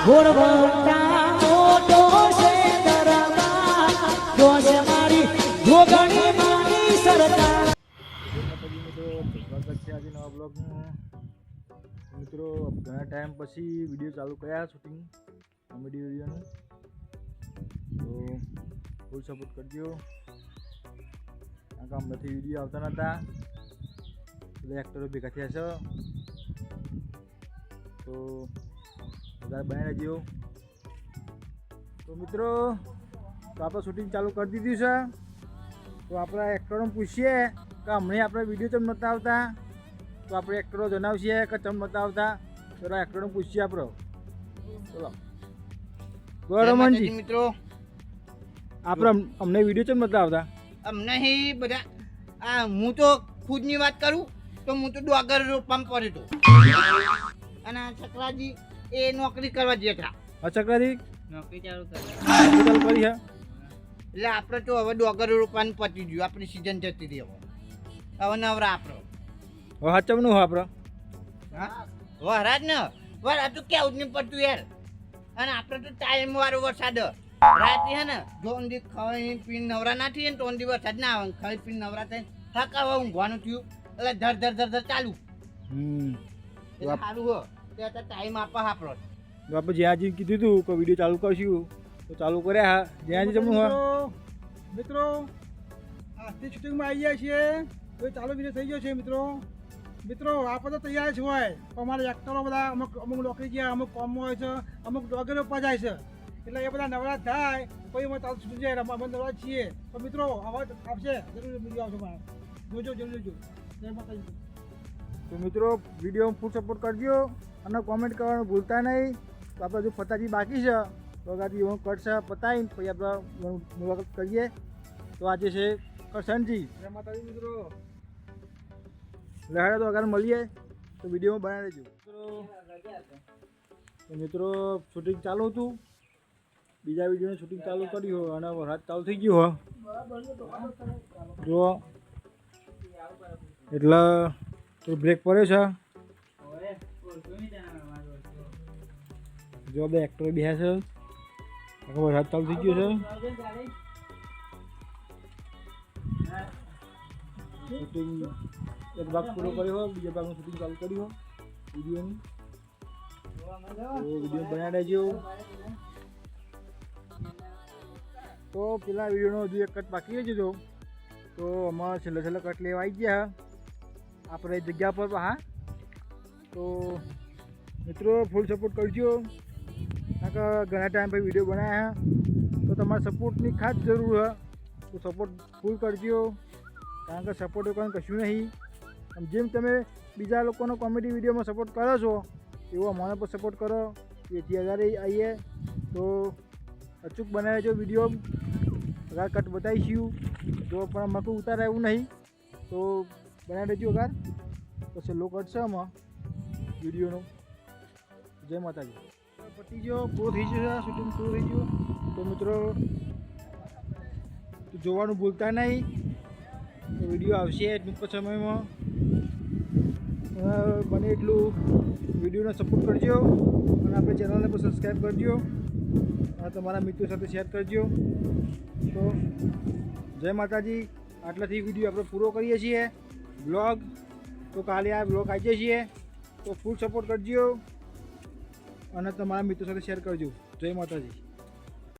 ઘોડવંતા મોટો છે દરબાર જોશ મારી જોગણી માની સરકાર સ્વાગત છે આજે નવા બ્લોગમાં મિત્રો ઘણા ટાઈમ પછી વિડીયો ચાલુ કર્યા શૂટિંગ કોમેડી વિડીયોનું તો ફૂલ સપોર્ટ કરજો કારણ કે હમણાંથી વિડીયો આવતા નહોતા બધા એક્ટરો ભેગા થયા છે તો વધારે બનાવી રહેજો તો મિત્રો તો આપણે શૂટિંગ ચાલુ કરી દીધું છે તો આપણા એક્ટરોને પૂછીએ કે હમણાં આપણે વિડીયો ચમ નહોતા આવતા તો આપણે એક્ટરો જણાવશે કે ચમ નહોતા આવતા તો એક્ટરોને પૂછીએ આપણે ચલો રમણજી મિત્રો આપણે અમને વિડીયો ચમ નહોતા આવતા અમને બધા હું તો ખુદની વાત કરું તો હું તો ડોગર રોપવામાં પડ્યો હતો અને ચક્રાજી એ નોકરી કરવા જતા ચક્રાજી નોકરી ચાલુ કરી છે એટલે આપણે તો હવે ડોગર રોપવાનું પતી ગયું આપણી સિઝન જતી રહી હવે નવરા આપણો હવે હાચમનું હોય આપણે હા વરાજ ને વરાજ તો કેવું જ નહીં પડતું યાર અને આપણે તો ટાઈમ વાળો વરસાદ રાતે હે ને જોંદી ખાઈ પીને નવરા ના થઈએ ને તો ઓંધી વરસાદ ના આવે ખાઈ પીને નવરા થાય થકાવા ઊંઘવાનું થયું એટલે ધર ધર ધર ધર ચાલુ એટલે સારું હો ત્યાં ટાઈમ આપવા આપણો આપણે જ્યાં જે કીધું હતું કે વિડીયો ચાલુ કરશું તો ચાલુ કર્યા હા જ્યાં જમવું હોય મિત્રો આજથી શૂટિંગમાં આવી ગયા છીએ તો ચાલુ વિડીયો થઈ ગયો છે મિત્રો આપણે તો તૈયાર જ હોય તો અમારા એક્ટરો બધા અમુક નોકરી ગયા અમુક કોમમાં હોય છે અમુક ડોગર ઉપર જાય છે એટલે એ બધા નવરા થાય કોઈ અમે ચાલુ શૂટિંગ જાય અમે નવરા છીએ તો મિત્રો અવાજ આવશે જરૂર વિડીયો આવશે મારે જોજો જરૂર જોજો જય માતાજી તો મિત્રો વિડીયો ફૂલ સપોર્ટ કરજો અને કોમેન્ટ કરવાનું ભૂલતા નહીં તો આપણે હજુ ફતાજી બાકી છે તો આગળથી એવું કરશે પતાવીને પછી આપણે મુલાકાત કરીએ તો આજે છે કરશનજી જય માતાજી મિત્રો લહેરા તો આગળ મળીએ તો વિડીયોમાં બનાવી લેજો તો મિત્રો શૂટિંગ ચાલુ હતું બીજા વિડીયોનું શૂટિંગ ચાલુ કર્યું હોય અને વરસાદ ચાલુ થઈ ગયું હોય જો એટલે થોડું બ્રેક પડ્યો છે જો બે એક્ટર બેસે છે વરસાદ ચાલુ થઈ ગયો છે શૂટિંગ એક ભાગ પૂરો કર્યો હોય બીજા ભાગનું શૂટિંગ ચાલુ કર્યું હોય વિડીયોનું તો વિડીયો બનાવી દેજો તો પેલા વિડીયોનો હજુ એક કટ બાકી રહી જજો તો અમારા છેલ્લા કટ લેવા આવી ગયા આપણે જગ્યા પર હા તો મિત્રો ફૂલ સપોર્ટ કરજો કારણ કે ઘણા ટાઈમ પછી વિડીયો બનાવ્યા તો તમારા સપોર્ટની ખાસ જરૂર છે તો સપોર્ટ ફૂલ કરજો કારણ કે સપોર્ટ વગર કશું નહીં જેમ તમે બીજા લોકોનો કોમેડી વિડીયોમાં સપોર્ટ કરો છો એવો અમારે પણ સપોર્ટ કરો એથી અગારે આવીએ તો અચૂક બનાવે જો વિડીયો અગાર કટ બતાવીશું જો પણ અમારે કોઈ ઉતારે એવું નહીં તો બનાવી દેજો અગાર પછી લો કટ છે આમાં વિડીયોનો જય માતાજી પતી ગયો પૂરો થઈ જશે શૂટિંગ પૂરું થઈ ગયું તો મિત્રો જોવાનું ભૂલતા નહીં તો વિડીયો આવશે ટૂંક સમયમાં બને એટલું વિડીયોને સપોર્ટ કરજો અને આપણે ચેનલને પણ સબસ્ક્રાઈબ કરજો અને તમારા મિત્રો સાથે શેર કરજો તો જય માતાજી આટલાથી વિડીયો આપણે પૂરો કરીએ છીએ બ્લોગ તો કાલે આ બ્લોગ આપીએ છીએ તો ફૂલ સપોર્ટ કરજો અને તમારા મિત્રો સાથે શેર કરજો જય માતાજી